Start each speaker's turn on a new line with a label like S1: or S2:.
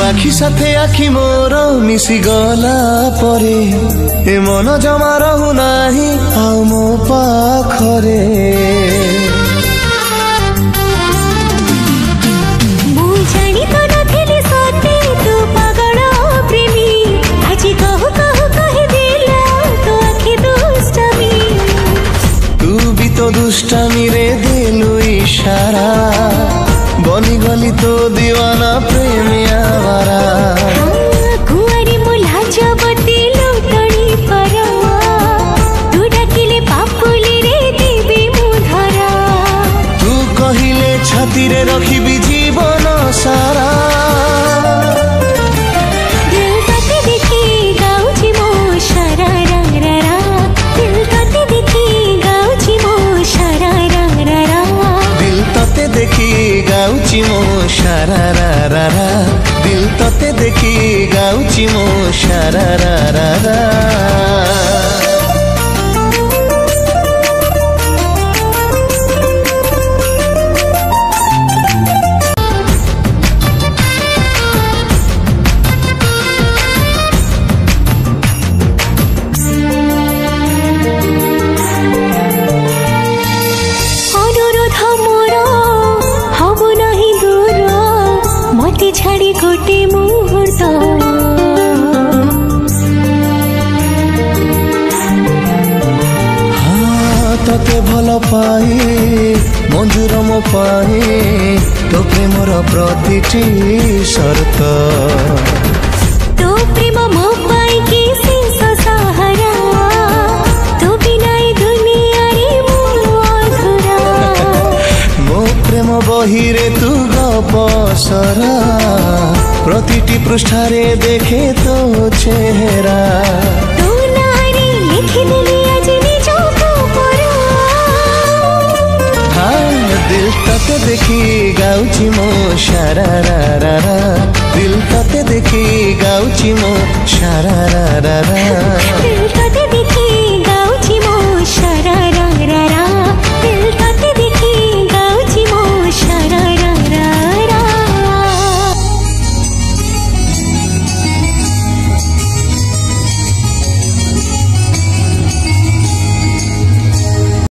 S1: आखि साथे आखि मोर मिसी गला परे ए मन जमा रहु नाही आउ मो पाखरे दुष्टामी रे दिलु इशारा बनी गली तो दीवाना प्रेमिया वारा
S2: कुआरी मुला जबती लुटणी परा तू डाकिले पापुली रे देबी मुधरा
S1: तू कहिले छाती रे रखिबी जीवन सारा गाउची मो शारा रा रा रा दिल तते देखी गाउची मो शारा रा रा रा
S2: छाड़ी गोटे मुहूर्त
S1: हाँ तते भल पाए मंजूर मो पाए तो प्रेमर प्रतिटी शर्त
S2: तो प्रेम मो पाई की शेष सहारा तो बिना दुनिया रे मो अधूरा
S1: मो प्रेम बहिरे तू गपसरा प्रतिटी पृष्ठारे देखे तो चेहरा
S2: तू नारी लिखि दिली आज निज परा
S1: हाँ दिल तते देखी गाउची मो शारा रा रा रा दिल तते देखी गाउची मो शारा रा रा रा